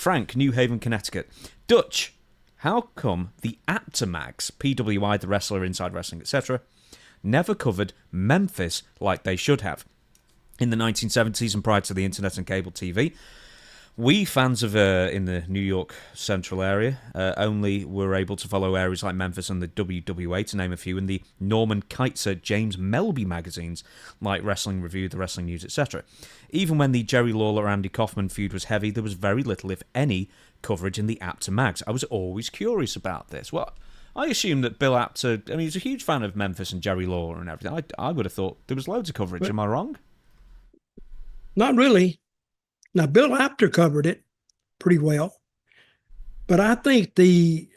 Frank, New Haven, Connecticut. Dutch, how come the Aptomags, PWI, The Wrestler, Inside Wrestling, etc., never covered Memphis like they should have? In the 1970s and prior to the internet and cable TV, we fans of in the New York Central area only were able to follow areas like Memphis and the USWA, to name a few, and the Norman Keitzer, James Melby magazines like Wrestling Review, The Wrestling News, etc. Even when the Jerry Lawler-Andy Kaufman feud was heavy, there was very little, if any, coverage in the Apter mags. I was always curious about this. Well, I assume that Bill Apter, I mean, he's a huge fan of Memphis and Jerry Lawler and everything. I would have thought there was loads of coverage. Am I wrong? Not really. Now, Bill Apter covered it pretty well, but I think the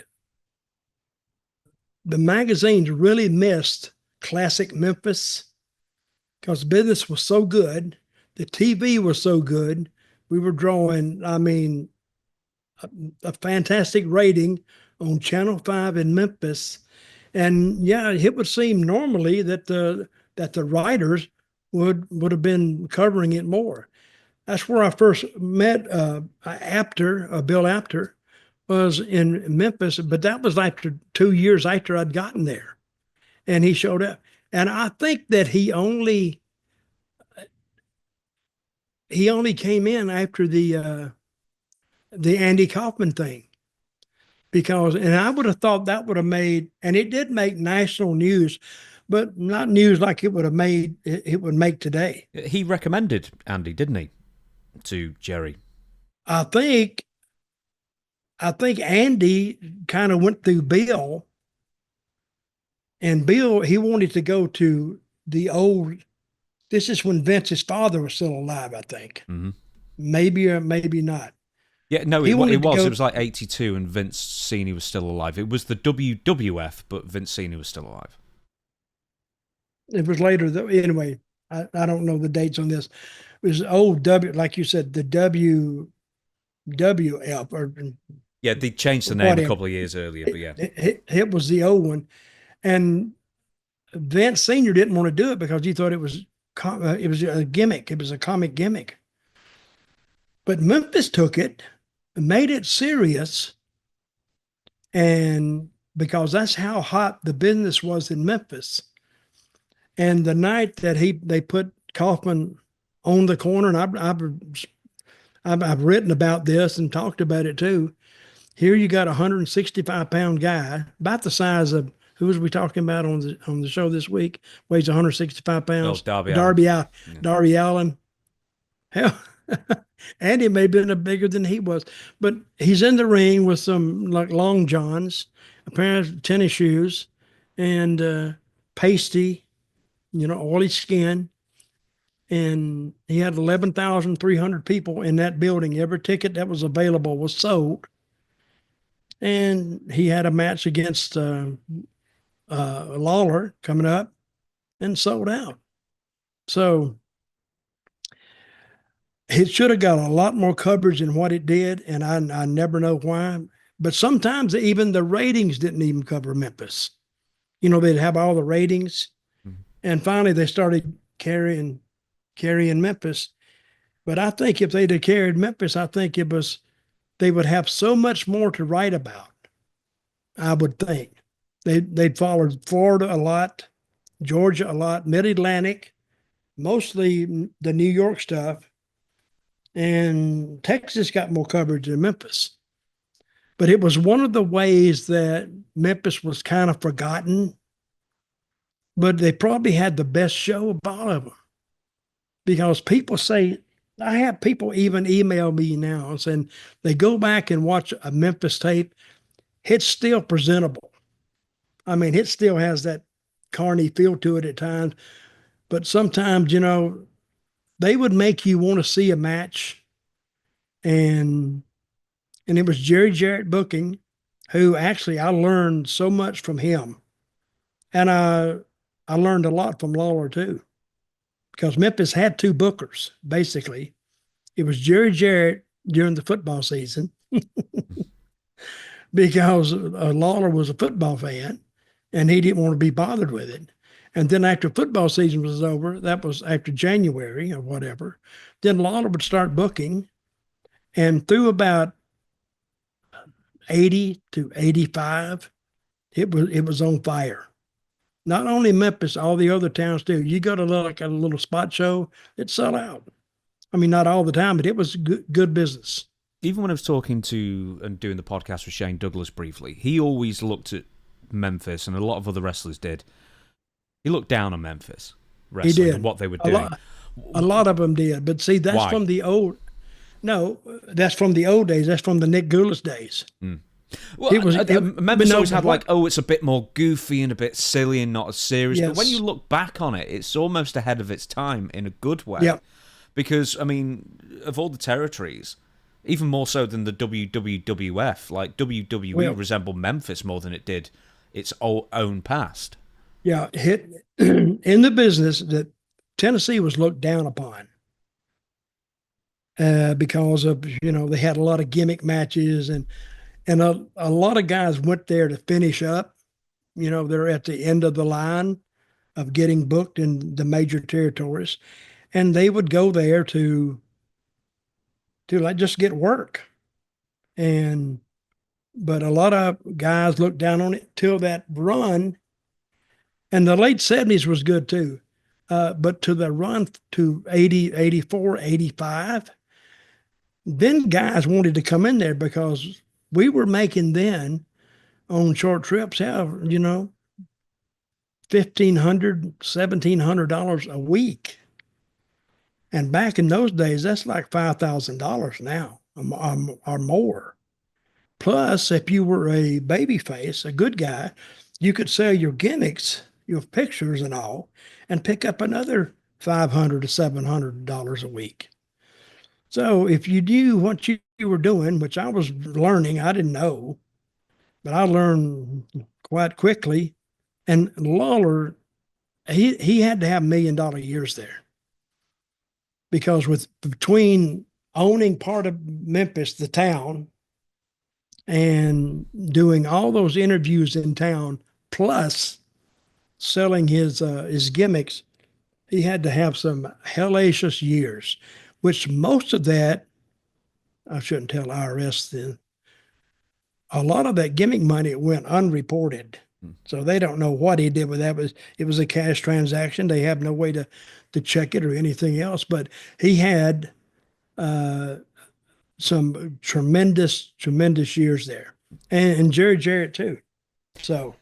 magazines really missed classic Memphis because business was so good, the TV was so good. We were drawing, I mean, a fantastic rating on Channel 5 in Memphis. And yeah, it would seem normally that the writers would have been covering it more. That's where I first met Bill Apter, was in Memphis, but that was after 2 years after I'd gotten there, and he showed up. And I think that he only came in after the Andy Kaufman thing, and I would have thought that would have made, and it did make national news, but not news like it would make today. He recommended Andy, didn't he, to Jerry? I think Andy kind of went through Bill, and Bill, he wanted to go to the old, this is when Vince's father was still alive, I think. Mm-hmm. Maybe or maybe not. Yeah, no, it was. It was like 82 and Vince Senior was still alive. It was the WWF, but Vince Senior was still alive. It was later, though. Anyway, I don't know the dates on this. It was old W, like you said, the WWF. Yeah, they changed the name a couple of years earlier, but yeah. It was the old one. And Vince Senior didn't want to do it because he thought it was a gimmick. It was a comic gimmick. But Memphis took it, made it serious, and because that's how hot the business was in Memphis. And the night that they put Kaufman on the corner, and I've written about this and talked about it too. Here you got a 165-pound guy, about the size of, who was we talking about on the show this week? Weighs 165 pounds. Oh, Darby Allen. Hell, Andy may have been bigger than he was, but he's in the ring with some like long johns, a pair of tennis shoes, and pasty, oily skin. And he had 11,300 people in that building. Every ticket that was available was sold. And he had a match against Lawler coming up and sold out. So it should have got a lot more coverage than what it did, and I never know why. But sometimes even the ratings didn't even cover Memphis. They'd have all the ratings, and finally they started carrying Memphis. But I think if they'd have carried Memphis, I think they would have so much more to write about. I would think they'd followed Florida a lot, Georgia a lot, Mid-Atlantic, mostly the New York stuff, and Texas got more coverage than Memphis. But it was one of the ways that Memphis was kind of forgotten, but they probably had the best show of all of them. Because people say, I have people even email me now and saying they go back and watch a Memphis tape. It's still presentable. I mean, it still has that carny feel to it at times. But sometimes, they would make you want to see a match. And it was Jerry Jarrett booking, who actually I learned so much from him. And I learned a lot from Lawler too. Because Memphis had two bookers, basically. It was Jerry Jarrett during the football season because Lawler was a football fan and he didn't want to be bothered with it. And then after football season was over, that was after January or whatever, then Lawler would start booking. And through about '80 to '85, it was on fire. Not only Memphis, all the other towns too. You go to like a little spot show, it sell out. I mean, not all the time, but it was good business. Even when I was talking to and doing the podcast with Shane Douglas briefly, he always looked at Memphis, and a lot of other wrestlers did. He looked down on Memphis He wrestling did. and what they were doing. A lot of them did. But see, that's Why? from the old. No, that's from the old days. That's from the Nick Goulas days. Well, Memphis always had like, oh, it's a bit more goofy and a bit silly and not as serious. But when Yes. you look back on it, it's almost ahead of its time in a good way. Yep. Because, I mean, of all the territories, even more so than the WWF, like WWE resembled Memphis more than it did its own past. Yeah, hit in the business that Tennessee was looked down upon because of they had a lot of gimmick matches and a lot of guys went there to finish up. They're at the end of the line of getting booked in the major territories, and they would go there to like just get work. But a lot of guys looked down on it till that run. And the late 70s was good too. But to the run to 80, 84, 85, then guys wanted to come in there because we were making then on short trips, $1,500, $1,700 a week. And back in those days, that's like $5,000 now or more. Plus, if you were a baby face, a good guy, you could sell your gimmicks, your pictures and all, and pick up another $500 to $700 a week. So if you knew what you were doing, which I was learning, I didn't know, but I learned quite quickly. And Lawler, he had to have $1 million years there because between owning part of Memphis, the town, and doing all those interviews in town, plus selling his gimmicks, he had to have some hellacious years, which most of that, I shouldn't tell IRS then, a lot of that gimmick money went unreported. So they don't know what he did with that. It was a cash transaction. They have no way to check it or anything else. But he had some tremendous years there. And Jerry Jarrett too. So